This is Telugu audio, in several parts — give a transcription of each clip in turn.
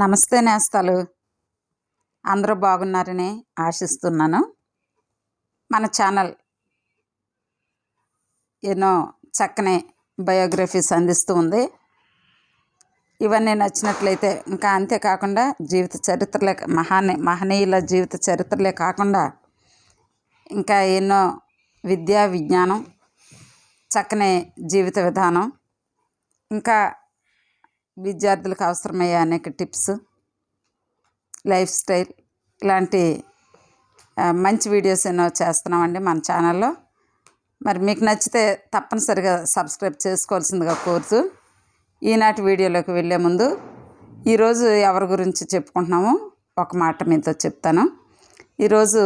నమస్తే నేస్తాలు. అందరూ బాగున్నారని ఆశిస్తున్నాను. మన ఛానల్ ఎన్నో చక్కని బయోగ్రఫీస్ అందిస్తూ ఉంది. ఇవన్నీ నచ్చినట్లయితే ఇంకా అంతేకాకుండా జీవిత చరిత్రలే మహనీయుల జీవిత చరిత్రలే కాకుండా ఇంకా ఎన్నో విద్యా విజ్ఞానం, చక్కని జీవిత విధానం, ఇంకా విద్యార్థులకు అవసరమయ్యే అనేక టిప్స్, లైఫ్ స్టైల్ ఇలాంటి మంచి వీడియోస్ ఎన్నో చేస్తున్నామండి మన ఛానల్లో. మరి మీకు నచ్చితే తప్పనిసరిగా సబ్స్క్రైబ్ చేసుకోవాల్సిందిగా కోరుతూ ఈనాటి వీడియోలోకి వెళ్ళే ముందు ఈరోజు ఎవరి గురించి చెప్పుకుంటున్నామో ఒక మాట మీతో చెప్తాను. ఈరోజు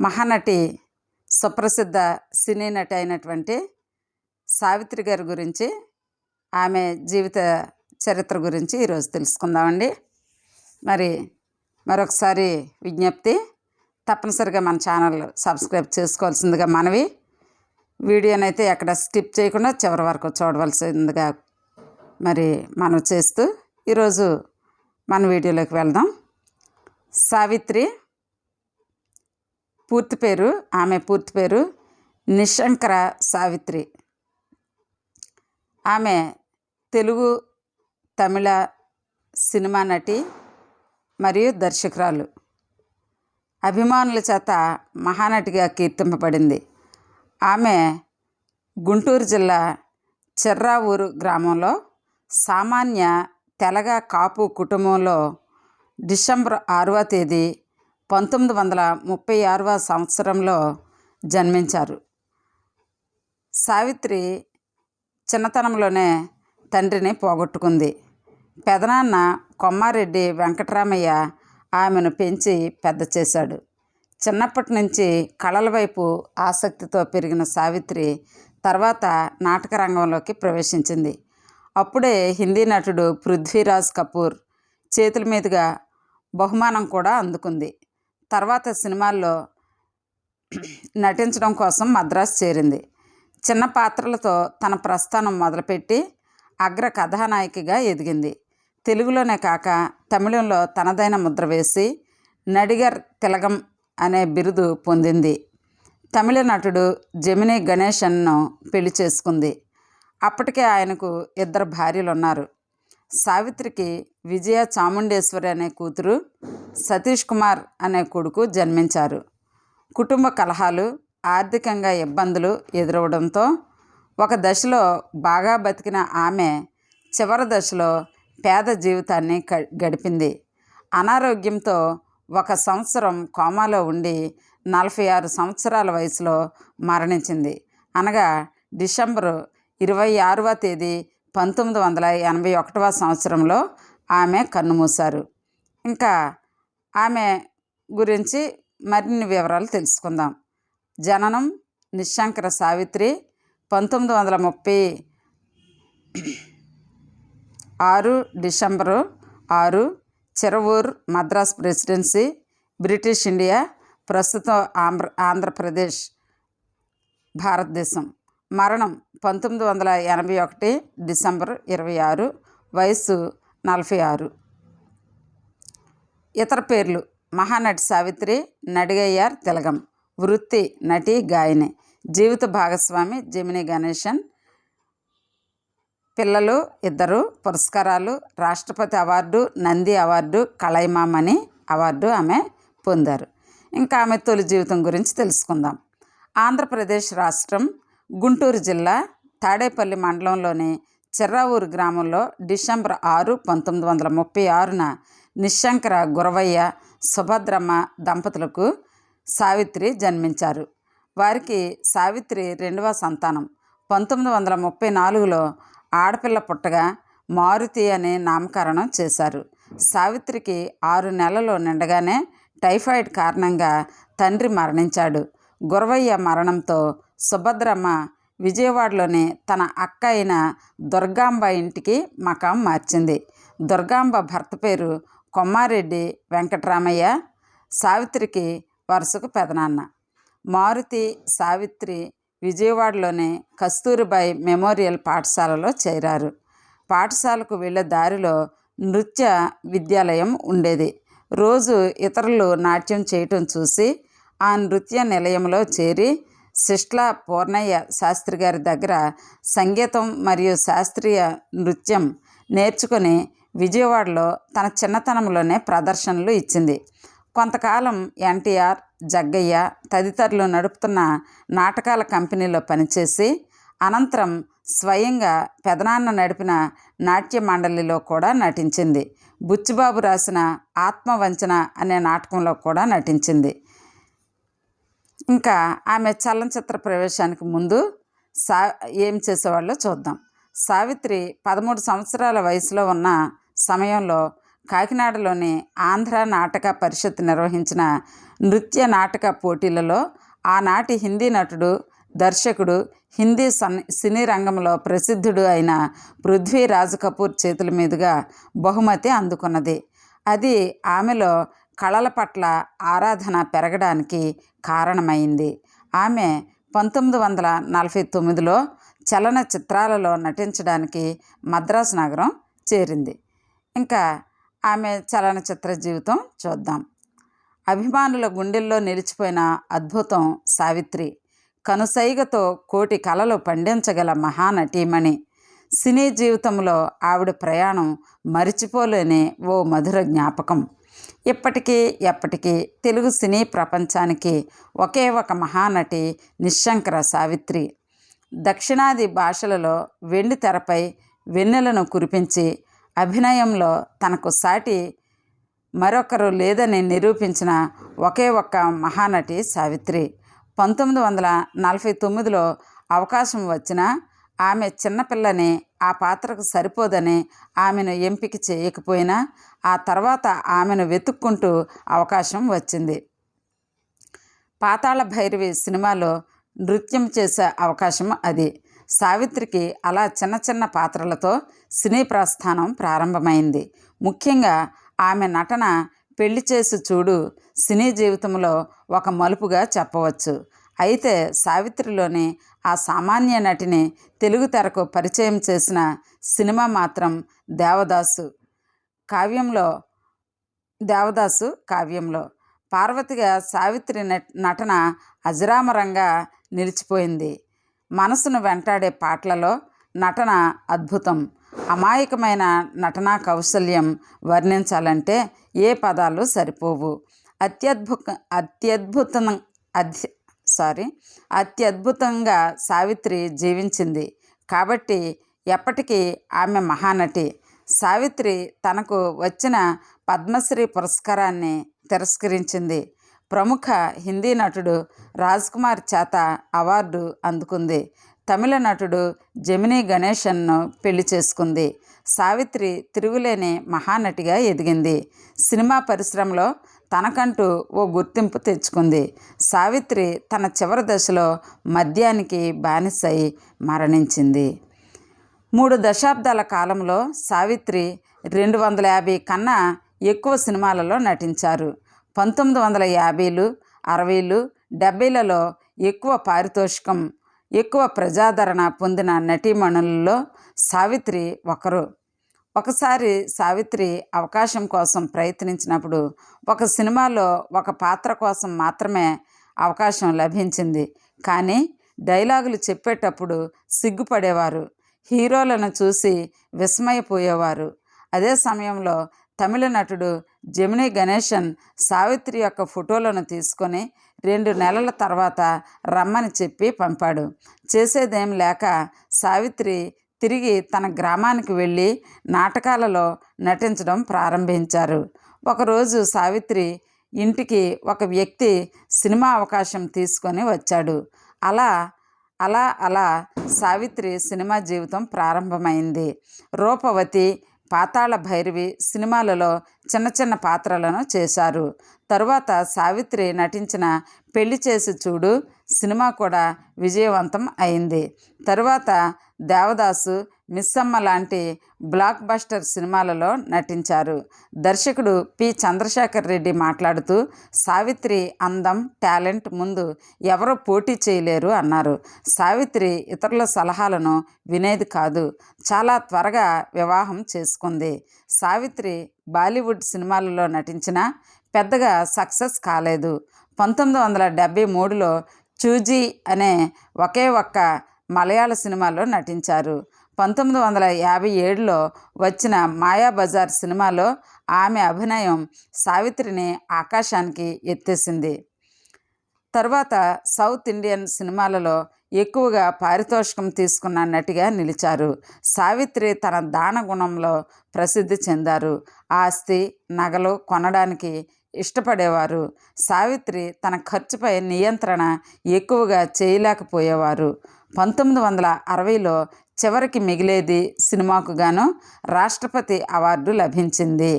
మహానటి, సుప్రసిద్ధ సినీ నటి అయినటువంటి సావిత్రి గారి గురించి, ఆమె జీవిత చరిత్ర గురించి ఈరోజు తెలుసుకుందామండి. మరొకసారి విజ్ఞప్తి, తప్పనిసరిగా మన ఛానల్ సబ్స్క్రైబ్ చేసుకోవాల్సిందిగా మనవి. వీడియోనైతే ఎక్కడ స్కిప్ చేయకుండా చివరి వరకు చూడవలసిందిగా మనం చేస్తూ ఈరోజు మన వీడియోలోకి వెళ్దాం. సావిత్రి ఆమె పూర్తి పేరు నిశంకర సావిత్రి. ఆమె తెలుగు, తమిళ సినిమా నటి మరియు దర్శకురాలు. అభిమానుల చేత మహానటిగా కీర్తింపబడింది. ఆమె గుంటూరు జిల్లా చెర్రావూరు గ్రామంలో సామాన్య తెలగ కాపు కుటుంబంలో డిసెంబర్ 6వ తేదీ 1936వ సంవత్సరంలో జన్మించారు. సావిత్రి చిన్నతనంలోనే తండ్రిని పోగొట్టుకుంది. పెదనాన్న కొమ్మారెడ్డి వెంకటరామయ్య ఆమెను పెంచి పెద్ద చేశాడు. చిన్నప్పటి నుంచి కళల వైపు ఆసక్తితో పెరిగిన సావిత్రి తర్వాత నాటక రంగంలోకి ప్రవేశించింది. అప్పుడే హిందీ నటుడు పృథ్వీరాజ్ కపూర్ చేతుల మీదుగా బహుమానం కూడా అందుకుంది. తర్వాత సినిమాల్లో నటించడం కోసం మద్రాసు చేరింది. చిన్న పాత్రలతో తన ప్రస్థానం మొదలుపెట్టి అగ్ర కథానాయికగా ఎదిగింది. తెలుగులోనే కాక తమిళంలో తనదైన ముద్ర వేసి నడిగర్ తిలగం అనే బిరుదు పొందింది. తమిళ నటుడు జెమిని గణేశన్ను పెళ్లి చేసుకుంది. అప్పటికే ఆయనకు 2 భార్యలు ఉన్నారు. సావిత్రికి విజయ చాముండేశ్వరి అనే కూతురు, సతీష్ కుమార్ అనే కొడుకు జన్మించారు. కుటుంబ కలహాలు, ఆర్థికంగా ఇబ్బందులు ఎదురవడంతో ఒక దశలో బాగా బతికిన ఆమె చివరి దశలో పేద జీవితాన్ని గడిపింది. అనారోగ్యంతో 1 సంవత్సరం కోమాలో ఉండి 46 సంవత్సరాల వయసులో మరణించింది. అనగా డిసెంబరు 26వ తేదీ 1981వ సంవత్సరంలో ఆమె కన్నుమూశారు. ఇంకా ఆమె గురించి మరిన్ని వివరాలు తెలుసుకుందాం. జననం Nissankara Savitri 1936 December 6, Chiravuru, Madras presidency, British India, ప్రస్తుతం ఆంధ్రప్రదేశ్, భారతదేశం. మరణం 1981 డిసెంబర్ 26, వయస్సు 46. ఇతర పేర్లు: మహానటి సావిత్రి, నడిగయ్యార్ తిలగం. వృత్తి నటి, గాయని. జీవిత భాగస్వామి జెమిని గణేశన్. పిల్లలు 2. పురస్కారాలు: రాష్ట్రపతి award, Nandi award, Kalaimamani award ఆమె పొందారు. ఇంకా ఆమె తొలి జీవితం గురించి తెలుసుకుందాం. ఆంధ్రప్రదేశ్ రాష్ట్రం, గుంటూరు జిల్లా తాడేపల్లి మండలంలోని చెర్రావూరు గ్రామంలో డిసెంబర్ 6, 1936న నిశంకర గురవయ్య, సుభద్రమ్మ దంపతులకు సావిత్రి జన్మించారు. వారికి సావిత్రి 2వ సంతానం. 1934లో ఆడపిల్ల పుట్టగా మారుతి అని నామకరణం చేశారు. సావిత్రికి 6 నెలలు నిండగానే టైఫాయిడ్ కారణంగా తండ్రి మరణించాడు. గురవయ్య మరణంతో సుభద్రమ్మ విజయవాడలోని తన అక్క అయిన దుర్గాంబ ఇంటికి మకాం మార్చింది. దుర్గాంబ భర్త పేరు కొమ్మారెడ్డి వెంకటరామయ్య. సావిత్రికి వరుసకు పెదనాన్న. మారుతి, సావిత్రి విజయవాడలోని కస్తూరిబాయి మెమోరియల్ పాఠశాలలో చేరారు. పాఠశాలకు వెళ్ళే దారిలో నృత్య విద్యాలయం ఉండేది. రోజు ఇతరులు నాట్యం చేయటం చూసి ఆ నృత్య నిలయంలో చేరి శిష్ట్ల పూర్ణయ్య శాస్త్రి గారి దగ్గర సంగీతం మరియు శాస్త్రీయ నృత్యం నేర్చుకొని విజయవాడలో తన చిన్నతనంలోనే ప్రదర్శనలు ఇచ్చింది. కొంతకాలం ఎన్టీఆర్, జగ్గయ్య తదితరులు నడుపుతున్న నాటకాల కంపెనీలో పనిచేసి అనంతరం స్వయంగా పెదనాన్న నడిపిన నాట్య మండలిలో కూడా నటించింది. బుచ్చిబాబు రాసిన ఆత్మవంచన అనే నాటకంలో కూడా నటించింది. ఇంకా ఆమె చలనచిత్ర ప్రవేశానికి ముందు ఏం చేసేవాళ్ళో చూద్దాం. సావిత్రి 13 సంవత్సరాల వయసులో ఉన్న సమయంలో కాకినాడలోని ఆంధ్ర నాటక పరిషత్ నిర్వహించిన నృత్య నాటక పోటీలలో ఆనాటి హిందీ నటుడు, దర్శకుడు, హిందీ సినీ రంగంలో ప్రసిద్ధుడు అయిన పృథ్వీరాజ్ కపూర్ చేతుల మీదుగా బహుమతి అందుకున్నది. అది ఆమెలో కళల పట్ల ఆరాధన పెరగడానికి కారణమైంది. ఆమె 1949లో చలనచిత్రాలలో నటించడానికి మద్రాసు నగరం చేరింది. ఇంకా ఆమె చలనచిత్ర జీవితం చూద్దాం. అభిమానుల గుండెల్లో నిలిచిపోయిన అద్భుతం సావిత్రి. కనుసైగతో కోటి కలలు పండించగల మహానటీమణి. సినీ జీవితంలో ఆవిడ ప్రయాణం మరిచిపోలేని ఓ మధుర జ్ఞాపకం. ఇప్పటికీ ఎప్పటికీ తెలుగు సినీ ప్రపంచానికి ఒకే ఒక మహానటి నిశ్శంకర సావిత్రి. దక్షిణాది భాషలలో వెండి తెరపై వెన్నెలను కురిపించి అభినయంలో తనకు సాటి మరొకరు లేదని నిరూపించిన ఒకే ఒక్క మహానటి సావిత్రి. 1949లో అవకాశం వచ్చినా ఆమె చిన్నపిల్లని ఆ పాత్రకు సరిపోదని ఆమెను ఎంపిక చేయకపోయినా ఆ తర్వాత ఆమెను వెతుక్కుంటూ అవకాశం వచ్చింది. పాతాళ భైరవి సినిమాలో నృత్యం చేసే అవకాశం అది. సావిత్రికి అలా చిన్న చిన్న పాత్రలతో సినీ ప్రస్థానం ప్రారంభమైంది. ముఖ్యంగా ఆమె నటన పెళ్లి చేసి చూడు సినీ జీవితంలో ఒక మలుపుగా చెప్పవచ్చు. అయితే సావిత్రిలోని ఆ సామాన్య నటిని తెలుగు తెరకు పరిచయం చేసిన సినిమా మాత్రం దేవదాసు కావ్యంలో పార్వతిగా సావిత్రి నటన అజరామరంగా నిలిచిపోయింది. మనసును వెంటాడే పాటలలో నటన అద్భుతం. అమాయకమైన నటనా కౌశల్యం వర్ణించాలంటే ఏ పదాలు సరిపోవు. అత్యద్భుతంగా సావిత్రి జీవించింది కాబట్టి ఎప్పటికీ ఆమె మహానటి. సావిత్రి తనకు వచ్చిన పద్మశ్రీ పురస్కారాన్ని తిరస్కరించింది. ప్రముఖ హిందీ నటుడు రాజ్ కుమార్ చేత అవార్డు అందుకుంది. తమిళ నటుడు జెమినీ గణేశన్ను పెళ్లి చేసుకుంది. సావిత్రి తిరుగులేని మహానటిగా ఎదిగింది. సినిమా పరిశ్రమలో తనకంటూ ఓ గుర్తింపు తెచ్చుకుంది. సావిత్రి తన చివరి దశలో మద్యానికి బానిసై మరణించింది. 3 దశాబ్దాల కాలంలో సావిత్రి 250 కన్నా ఎక్కువ సినిమాలలో నటించారు. 1950లు, 60లు, 70లలో ఎక్కువ పారితోషికం, ఎక్కువ ప్రజాదరణ పొందిన నటీమణులలో సావిత్రి ఒకరు. ఒకసారి సావిత్రి అవకాశం కోసం ప్రయత్నించినప్పుడు ఒక సినిమాలో ఒక పాత్ర కోసం మాత్రమే అవకాశం లభించింది. కానీ డైలాగులు చెప్పేటప్పుడు సిగ్గుపడేవారు. హీరోలను చూసి విస్మయపోయేవారు. అదే సమయంలో తమిళ నటుడు జెమినీ గణేశన్ సావిత్రి యొక్క ఫోటోలను తీసుకొని 2 నెలల తర్వాత రమ్మని చెప్పి పంపాడు. చేసేదేం లేక సావిత్రి తిరిగి తన గ్రామానికి వెళ్ళి నాటకాలలో నటించడం ప్రారంభించారు. ఒకరోజు సావిత్రి ఇంటికి ఒక వ్యక్తి సినిమా అవకాశం తీసుకొని వచ్చాడు. అలా అలా అలా సావిత్రి సినిమా జీవితం ప్రారంభమైంది. రూపవతి, పాతాళ భైరవి సినిమాలలో చిన్న చిన్న పాత్రలను చేశారు. తరువాత సావిత్రి నటించిన పెళ్లి చేసి చూడు సినిమా కూడా విజయవంతం అయింది. తరువాత దేవదాసు, మిస్సమ్మ లాంటి బ్లాక్ బస్టర్ సినిమాలలో నటించారు. దర్శకుడు పి. చంద్రశేఖర్ రెడ్డి మాట్లాడుతూ, సావిత్రి అందం, టాలెంట్ ముందు ఎవరూ పోటీ చేయలేరు అన్నారు. సావిత్రి ఇతరుల సలహాలను వినేది కాదు. చాలా త్వరగా వివాహం చేసుకుంది. సావిత్రి బాలీవుడ్ సినిమాలలో నటించినా పెద్దగా సక్సెస్ కాలేదు. 1973లో చూజీ అనే ఒకే ఒక్క మలయాళ సినిమాలో నటించారు. 1957లో వచ్చిన మాయాబజార్ సినిమాలో ఆమె అభినయం సావిత్రిని ఆకాశానికి ఎత్తేసింది. తర్వాత సౌత్ ఇండియన్ సినిమాలలో ఎక్కువగా పారితోషికం తీసుకున్న నటిగా నిలిచారు. సావిత్రి తన దాన గుణంలో ప్రసిద్ధి చెందారు. ఆస్తి, నగలు కొనడానికి ఇష్టపడేవారు. సావిత్రి తన ఖర్చుపై నియంత్రణ ఎక్కువగా చేయలేకపోయేవారు. 1960లో చివరికి మిగిలేది సినిమాకు గాను రాష్ట్రపతి అవార్డు లభించింది.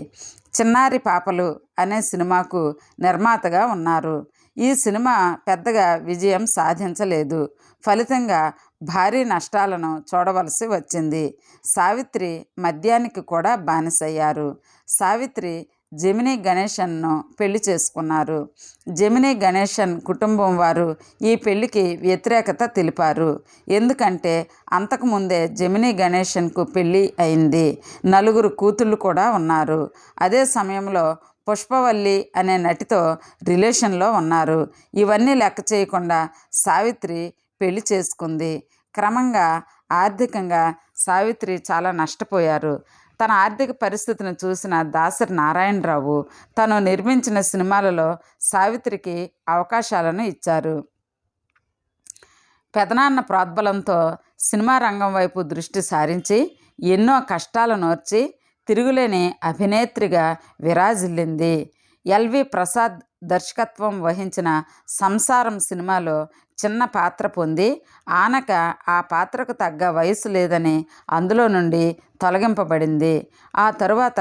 చిన్నారి పాపలు అనే సినిమాకు నిర్మాతగా ఉన్నారు. ఈ సినిమా పెద్దగా విజయం సాధించలేదు. ఫలితంగా భారీ నష్టాలను చూడవలసి వచ్చింది. సావిత్రి మద్యానికి కూడా బానిసయ్యారు. సావిత్రి జెమినీ గణేశన్ను పెళ్లి చేసుకున్నారు. జెమినీ గణేశన్ కుటుంబం వారు ఈ పెళ్లికి వ్యతిరేకత తెలిపారు. ఎందుకంటే అంతకుముందే జెమినీ గణేశన్కు పెళ్లి అయింది. 4 కూతుళ్ళు కూడా ఉన్నారు. అదే సమయంలో పుష్పవల్లి అనే నటితో రిలేషన్లో ఉన్నారు. ఇవన్నీ లెక్క చేయకుండా సావిత్రి పెళ్లి చేసుకుంది. క్రమంగా ఆర్థికంగా సావిత్రి చాలా నష్టపోయారు. తన ఆర్థిక పరిస్థితిని చూసిన దాసరి నారాయణరావు తను నిర్మించిన సినిమాలలో సావిత్రికి అవకాశాలను ఇచ్చారు. పెదనాన్న ప్రోద్బలంతో సినిమా రంగం వైపు దృష్టి సారించి ఎన్నో కష్టాలనోర్చి తిరుగులేని అభినేత్రిగా విరాజిల్లింది. ఎల్వి ప్రసాద్ దర్శకత్వం వహించిన సంసారం సినిమాలో చిన్న పాత్ర పొంది ఆనక ఆ పాత్రకు తగ్గ వయసు లేదని అందులో నుండి తొలగింపబడింది. ఆ తరువాత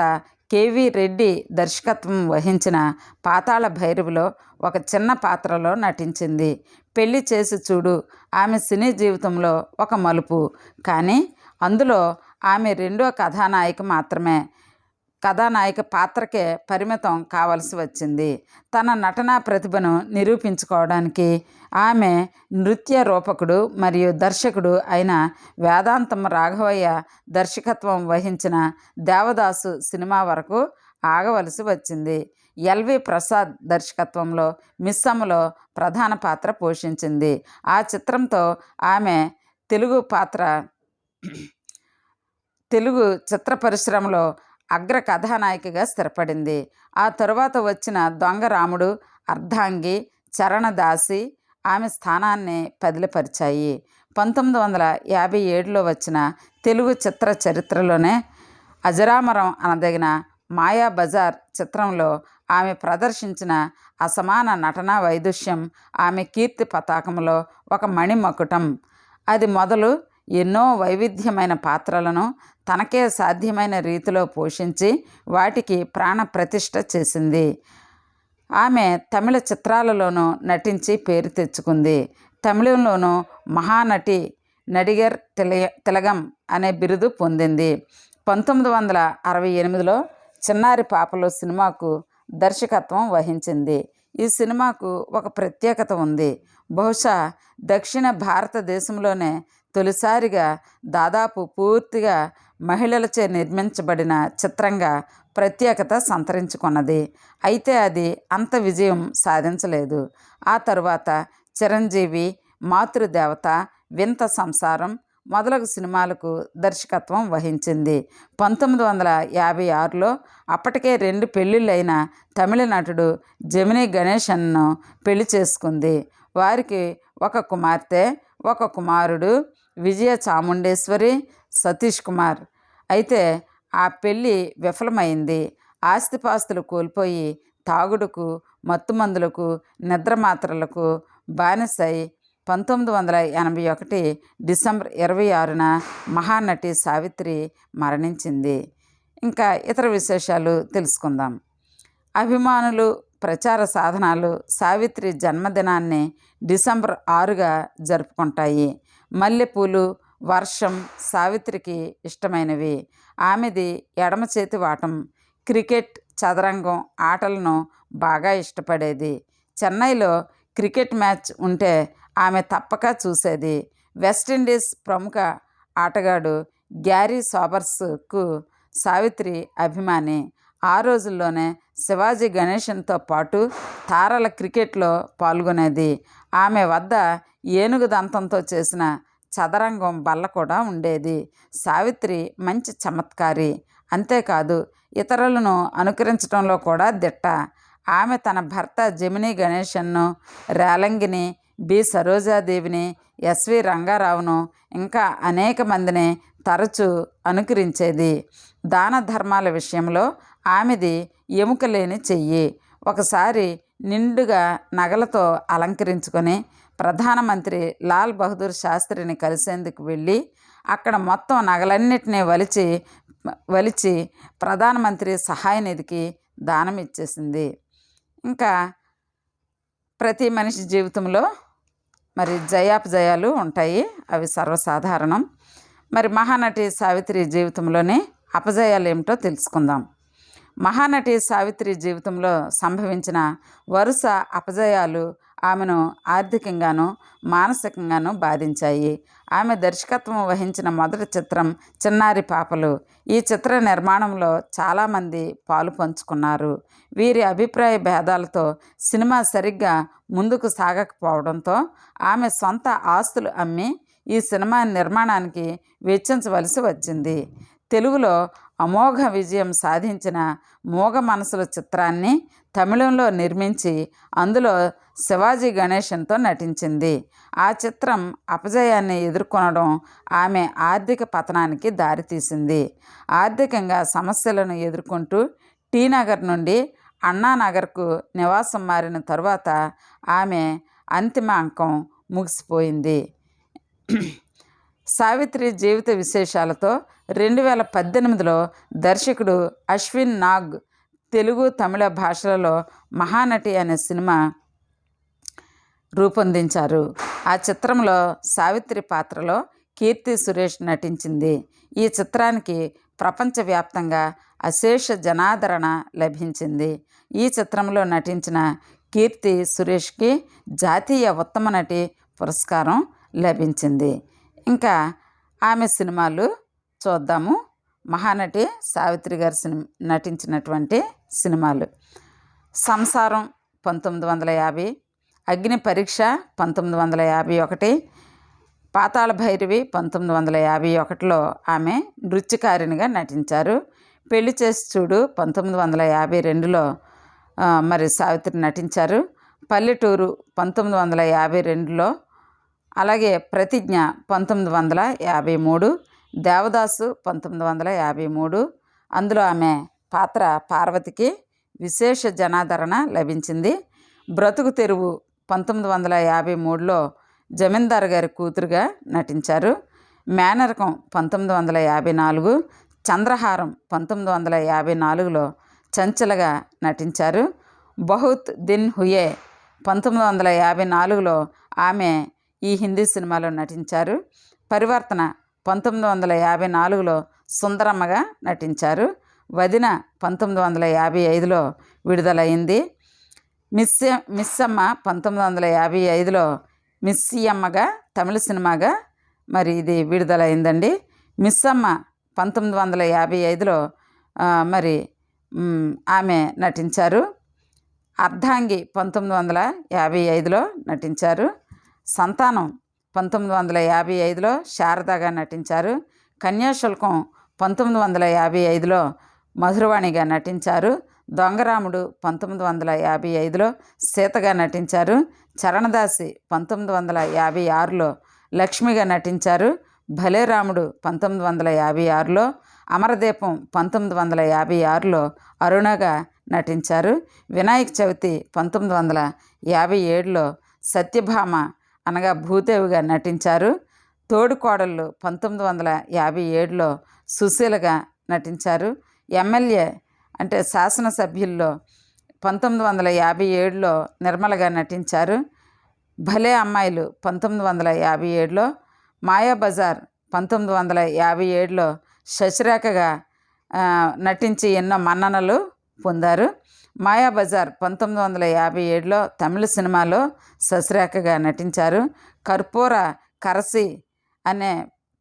కెవి రెడ్డి దర్శకత్వం వహించిన పాతాళ భైరవిలో ఒక చిన్న పాత్రలో నటించింది. పెళ్లి చేసి చూడు ఆమె సినీ జీవితంలో ఒక మలుపు. కానీ అందులో ఆమె రెండో కథానాయిక పాత్రకే పరిమితం కావలసి వచ్చింది. తన నటనా ప్రతిభను నిరూపించుకోవడానికి ఆమె నృత్య రూపకుడు మరియు దర్శకుడు అయిన వేదాంతం రాఘవయ్య దర్శకత్వం వహించిన దేవదాసు సినిమా వరకు ఆగవలసి వచ్చింది. ఎల్వి ప్రసాద్ దర్శకత్వంలో మిస్సమ్మలో ప్రధాన పాత్ర పోషించింది. ఆ చిత్రంతో ఆమె తెలుగు చిత్ర పరిశ్రమలో అగ్ర కథానాయికగా స్థిరపడింది. ఆ తరువాత వచ్చిన దొంగ రాముడు, అర్ధాంగి, చరణదాసి ఆమె స్థానాన్ని పదిలపరిచాయి. 1957లో వచ్చిన తెలుగు చిత్ర చరిత్రలోనే అజరామరం అనదగిన మాయాబజార్ చిత్రంలో ఆమె ప్రదర్శించిన అసమాన నటనా వైదుష్యం ఆమె కీర్తి పతాకంలో ఒక మణిమకుటం. అది మొదలు ఎన్నో వైవిధ్యమైన పాత్రలను తనకే సాధ్యమైన రీతిలో పోషించి వాటికి ప్రాణ ప్రతిష్ఠ చేసింది. ఆమె తమిళ చిత్రాలలోనూ నటించి పేరు తెచ్చుకుంది. తమిళంలోనూ మహానటి నడిగర్ తిలగం అనే బిరుదు పొందింది. 1968లో చిన్నారి పాపలు సినిమాకు దర్శకత్వం వహించింది. ఈ సినిమాకు ఒక ప్రత్యేకత ఉంది. బహుశా దక్షిణ భారతదేశంలోనే తొలిసారిగా దాదాపు పూర్తిగా మహిళలచే నిర్మించబడిన చిత్రంగా ప్రత్యేకత సంతరించుకున్నది. అయితే అది అంత విజయం సాధించలేదు. ఆ తరువాత చిరంజీవి, మాతృదేవత, వింత సంసారం మొదలగు సినిమాలకు దర్శకత్వం వహించింది. 1956లో అప్పటికే 2 పెళ్ళిళ్ళైన తమిళ నటుడు జెమినీ గణేశన్ను పెళ్లి చేసుకుంది. వారికి ఒక కుమార్తె, ఒక కుమారుడు, విజయ చాముండేశ్వరి, సతీష్ కుమార్. అయితే ఆ పెళ్ళి విఫలమైంది. ఆస్తిపాస్తులు కోల్పోయి తాగుడుకు, మత్తుమందులకు, నిద్రమాత్రలకు బానిసై 1981 డిసెంబర్ 26న మహానటి సావిత్రి మరణించింది. ఇంకా ఇతర విశేషాలు తెలుసుకుందాం. అభిమానులు, ప్రచార సాధనాలు సావిత్రి జన్మదినాన్ని డిసెంబర్ 6గా జరుపుకుంటాయి. మల్లెపూలు, వర్షం సావిత్రికి ఇష్టమైనవి. ఆమెది ఎడమ చేతి వాటం. క్రికెట్, చదరంగం ఆటలను బాగా ఇష్టపడేది. చెన్నైలో క్రికెట్ మ్యాచ్ ఉంటే ఆమె తప్పక చూసేది. వెస్టిండీస్ ప్రముఖ ఆటగాడు గ్యారీ సోబర్స్కు సావిత్రి అభిమాని. ఆ రోజుల్లోనే శివాజీ గణేశన్తో పాటు తారల క్రికెట్లో పాల్గొనేది. ఆమె వద్ద ఏనుగు దంతంతో చేసిన చదరంగం బల్ల కూడా ఉండేది. సావిత్రి మంచి చమత్కారి. అంతేకాదు ఇతరులను అనుకరించడంలో కూడా దిట్ట. ఆమె తన భర్త జెమినీ గణేశన్ను, రేలంగిని, బి సరోజాదేవిని, ఎస్వి రంగారావును ఇంకా అనేక మందిని తరచూ అనుకరించేది. దాన ధర్మాల విషయంలో ఆమెది ఎముక లేని చెయ్యి. ఒకసారి నిండుగా నగలతో అలంకరించుకొని ప్రధానమంత్రి లాల్ బహదూర్ శాస్త్రిని కలిసేందుకు వెళ్ళి అక్కడ మొత్తం నగలన్నిటినీ వలిచి ప్రధానమంత్రి సహాయ నిధికి దానం ఇచ్చేసింది. ఇంకా ప్రతి మనిషి జీవితంలో మరి జయాపజయాలు ఉంటాయి, అవి సర్వసాధారణం. మరి మహానటి సావిత్రి జీవితంలోని అపజయాలు ఏమిటో తెలుసుకుందాం. మహానటి సావిత్రి జీవితంలో సంభవించిన వరుస అపజయాలు ఆమెను ఆర్థికంగాను మానసికంగాను బాధించాయి. ఆమె దర్శకత్వం వహించిన మొదటి చిత్రం చిన్నారి పాపలు. ఈ చిత్ర నిర్మాణంలో చాలామంది పాలు పంచుకున్నారు. వీరి అభిప్రాయ భేదాలతో సినిమా సరిగ్గా ముందుకు సాగకపోవడంతో ఆమె సొంత ఆస్తులు అమ్మి ఈ సినిమా నిర్మాణానికి వెచ్చించవలసి వచ్చింది. తెలుగులో అమోఘ విజయం సాధించిన మూగ మనసుల చిత్రాన్ని తమిళంలో నిర్మించి అందులో శివాజీ గణేశన్తో నటించింది. ఆ చిత్రం అపజయాన్ని ఎదుర్కొనడం ఆమె ఆర్థిక పతనానికి దారితీసింది. ఆర్థికంగా సమస్యలను ఎదుర్కొంటూ టీనగర్ నుండి అన్నానగర్కు నివాసం మారిన తరువాత ఆమె అంతిమ అంకం ముగిసిపోయింది. సావిత్రి జీవిత విశేషాలతో 2018లో దర్శకుడు అశ్విన్ నాగ్ తెలుగు, తమిళ భాషలలో మహానటి అనే సినిమా రూపొందించారు. ఆ చిత్రంలో సావిత్రి పాత్రలో కీర్తి సురేష్ నటించింది. ఈ చిత్రానికి ప్రపంచవ్యాప్తంగా అశేష జనాదరణ లభించింది. ఈ చిత్రంలో నటించిన కీర్తి సురేష్కి జాతీయ ఉత్తమ నటి పురస్కారం లభించింది. ఇంకా ఆమె సినిమాలు చూద్దాము. మహానటి సావిత్రి గారు నటించినటువంటి సినిమాలు: సంసారం 1950, అగ్ని పరీక్ష 1951, పాతాళ భైరవి 1951లో ఆమె నృత్యకారిణిగా నటించారు. పెళ్లి చేసి చూడు 1952లో మరి సావిత్రి నటించారు. పల్లెటూరు 1952లో, అలాగే ప్రతిజ్ఞ 1953, దేవదాసు 1953. అందులో ఆమె పాత్ర పార్వతికి విశేష జనాదరణ లభించింది. బ్రతుకు తెరువు 1953లో జమీందారు గారి కూతురుగా నటించారు. మేనరకం 1954, చంద్రహారం 1954లో చంచలగా నటించారు. బహుత్ దిన్ హుయే 1954లో ఆమె ఈ హిందీ సినిమాలో నటించారు. పరివర్తన 1954లో సుందరమ్మగా నటించారు. వదిన 1955లో విడుదలైంది. మిస్సమ్మ 1955లో మిస్సియమ్మగా తమిళ సినిమాగా మరి ఇది విడుదలైందండి. మిస్సమ్మ 1955లో మరి ఆమె నటించారు. అర్ధాంగి 1955లో నటించారు. సంతానం 1955లో శారదగా నటించారు. కన్యాశుల్కం 1955లో మధురవాణిగా నటించారు. దొంగరాముడు 1955లో సీతగా నటించారు. చరణదాసి 1956లో లక్ష్మిగా నటించారు. భలే రాముడు 1956లో, అమరదీపం 1956లో అరుణగా నటించారు. వినాయక చవితి 1957లో సత్యభామ అనగా భూదేవిగా నటించారు. తోడుకోడళ్ళు 1957లో సుశీలగా నటించారు. ఎమ్మెల్యే అంటే శాసనసభ్యుల్లో 1957లో నిర్మలగా నటించారు. భలే అమ్మాయిలు 1957లో, మాయాబజార్ 1957లో శశిరేఖగా నటించి ఎన్నో మన్ననలు పొందారు. మాయాబజార్ 1957లో తమిళ సినిమాలో శశిరేఖగా నటించారు. కర్పూర కరసి అనే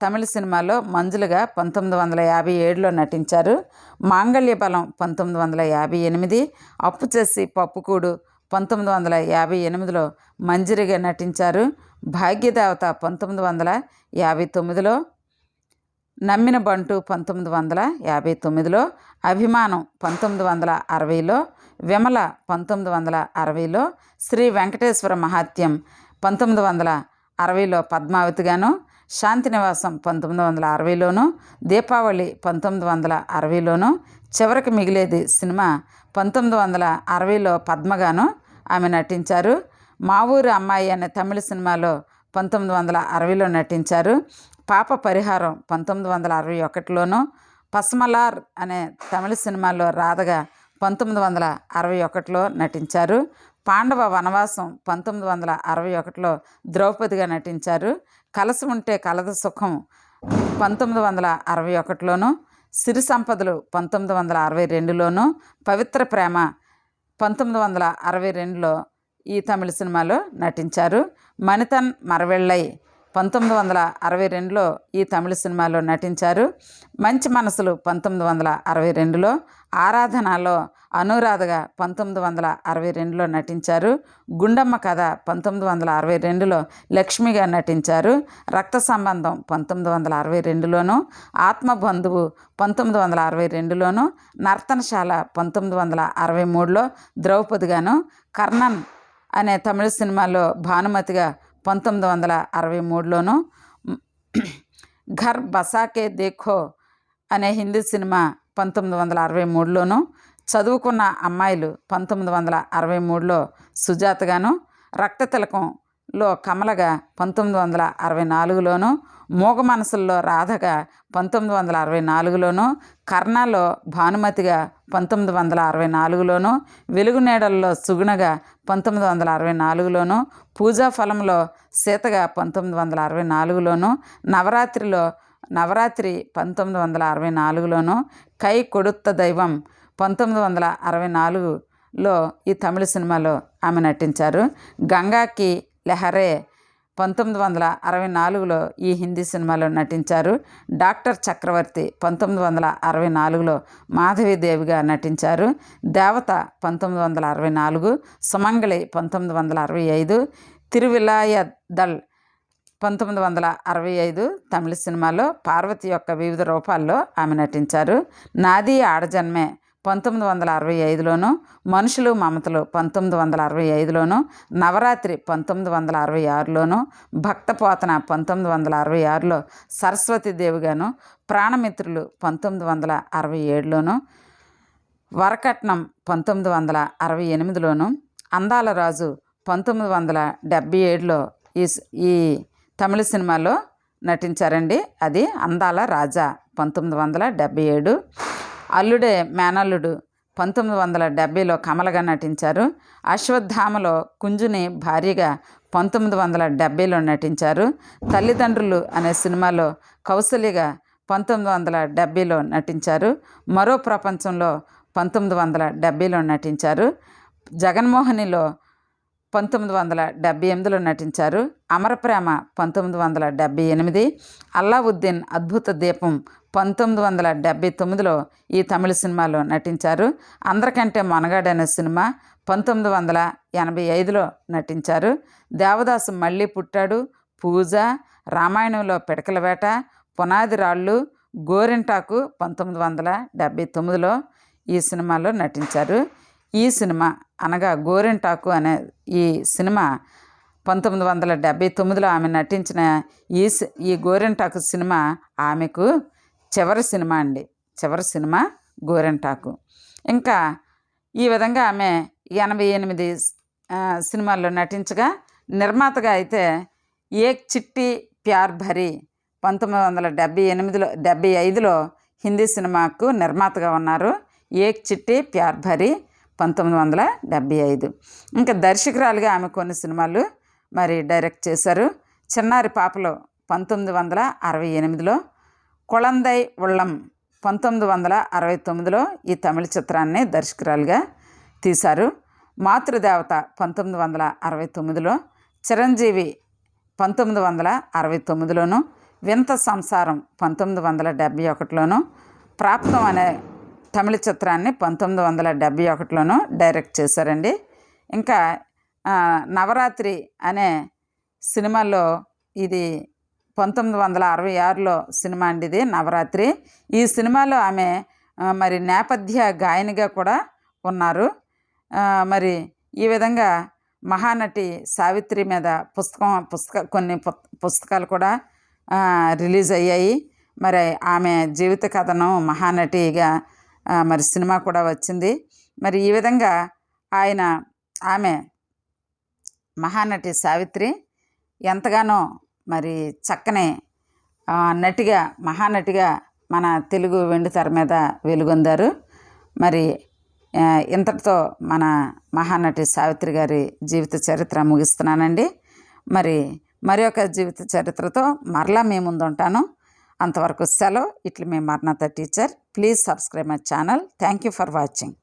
తమిళ సినిమాలో మంజులుగా 1957లో నటించారు. మాంగళ్య బలం 1958, అప్పు చేసి పప్పుకూడు 1958లో మంజరిగా నటించారు. భాగ్యదేవత 1959లో, నమ్మిన బంటు 1959లో, అభిమానం 1960లో, విమల 1960లో, శ్రీ వెంకటేశ్వర మహాత్యం 1960లో పద్మావతిగాను, శాంతినివాసం 1960లోను, దీపావళి 1960లోను, చివరికి మిగిలేది సినిమా 1960లో పద్మగాను ఆమె నటించారు. మా ఊరు అమ్మాయి అనే తమిళ సినిమాలో 1960లో నటించారు. పాప పరిహారం 1961లోను, పస్మలార్ అనే తమిళ సినిమాలో రాధగా 1961లో నటించారు. పాండవ వనవాసం 1961లో ద్రౌపదిగా నటించారు. కలసి ఉంటే కలదు సుఖం 1961లోను, సిరి సంపదలు 1962లోను, పవిత్ర ప్రేమ 1962లో ఈ తమిళ సినిమాలో నటించారు. మణితన్ మరవెళ్ళై 1962లో ఈ తమిళ సినిమాలో నటించారు. మంచి మనసులు 1962లో, ఆరాధనలో అనురాధగా 1962లో నటించారు. గుండమ్మ కథ 1962లో లక్ష్మిగా నటించారు. రక్త సంబంధం 1962లోను, ఆత్మబంధువు 1962లోను, నర్తనశాల 1963లో ద్రౌపదిగాను, కర్ణన్ అనే తమిళ సినిమాలో భానుమతిగా 1963లోను, ఘర్ బసాకే దేఖో అనే హిందీ సినిమా 1963లోను, చదువుకున్న అమ్మాయిలు 1963లో సుజాతగాను, రక్తతిలకంలో కమలగా 1964లోను, మూగ మనసుల్లో రాధగా 1964లోను, కర్ణాలో భానుమతిగా 1964లోను, వెలుగు నీడల్లో సుగుణగా 1964లోను, పూజా ఫలంలో సీతగా 1964లోను, నవరాత్రి 1964లోను, కై కొడుత్త దైవం 1964లో ఈ తమిళ సినిమాలో ఆమె నటించారు. గంగాకి లెహరే 1964లో ఈ హిందీ సినిమాలో నటించారు. డాక్టర్ చక్రవర్తి 1964లో మాధవీదేవిగా నటించారు. దేవత 1964, సుమంగళి 1965, తిరువిలాయదల్ 1965 తమిళ సినిమాలో పార్వతి యొక్క వివిధ రూపాల్లో ఆమె నటించారు. నాది ఆడజన్మే 1965లోను, మనుషులు మమతలు 1965లోను, నవరాత్రి 1966లోను, భక్తపోతన 1966లో సరస్వతీదేవిగాను, ప్రాణమిత్రులు 1967లోను, వరకట్నం 1968లోను, అందాల రాజు 1977లో ఈ తమిళ సినిమాలో నటించారండి. అది అందాల రాజా 1977. అల్లుడే మేనల్లుడు 1970లో కమలగా నటించారు. అశ్వత్థామలో కుంజుని భార్యగా 1970లో నటించారు. తల్లిదండ్రులు అనే సినిమాలో కౌసల్యగా 1970లో నటించారు. మరో ప్రపంచంలో 1970లో నటించారు. జగన్మోహినిలో 1978లో నటించారు. అమరప్రేమ 1978, అల్లావుద్దీన్ అద్భుత దీపం 1979లో ఈ తమిళ సినిమాలో నటించారు. అందరికంటే మొనగాడనే సినిమా 1985లో నటించారు. దేవదాసు మళ్ళీ పుట్టాడు, పూజ, రామాయణంలో పిడకల వేట, పునాది రాళ్ళు, గోరింటాకు 1979లో ఈ సినిమాలో నటించారు. ఈ సినిమా అనగా గోరింటాకు అనే ఈ సినిమా 1979లో ఆమె నటించిన ఈ గోరింటాకు సినిమా ఆమెకు చివరి సినిమా అండి. చివరి సినిమా గోరింటాకు. ఇంకా ఈ విధంగా ఆమె 88 సినిమాల్లో నటించగా, నిర్మాతగా అయితే ఏక్ చిట్టి ప్యార్ భరీ 1975లో హిందీ సినిమాకు నిర్మాతగా ఉన్నారు. ఏక్ చిట్టి ప్యార్ భరీ 1975. ఇంకా దర్శకురాలుగా ఆమె కొన్ని సినిమాలు మరి డైరెక్ట్ చేశారు. చిన్నారి పాపలో 1968లో, కుళందై ఉళ్ళం 1969లో ఈ తమిళ చిత్రాన్ని దర్శకురాలుగా తీశారు. మాతృదేవత 1969లో, చిరంజీవి 1969లోను, వింత సంసారం 1971లోను, ప్రాప్తం అనే తమిళ చిత్రాన్ని 1971లోను డైరెక్ట్ చేశారండి. ఇంకా నవరాత్రి అనే సినిమాలో, ఇది 1966లో సినిమా అండి ఇది నవరాత్రి. ఈ సినిమాలో ఆమె మరి నేపథ్య గాయనిగా కూడా ఉన్నారు. మరి ఈ విధంగా మహానటి సావిత్రి మీద కొన్ని పుస్తకాలు కూడా రిలీజ్ అయ్యాయి. మరి ఆమె జీవిత కథను మహానటిగా మరి సినిమా కూడా వచ్చింది. మరి ఈ విధంగా ఆమె మహానటి సావిత్రి ఎంతగానో మరి చక్కని నటిగా, మహానటిగా మన తెలుగు వెండితెర మీద వెలుగొందారు. మరి ఇంతటితో మన మహానటి సావిత్రి గారి జీవిత చరిత్ర ముగిస్తున్నానండి. మరి ఒక జీవిత చరిత్రతో మరలా మీ ముందు ఉంటాను. అంతవరకు సెలవు. ఇట్లు మీ మర్ణత teacher. Please subscribe my channel. Thank you for watching.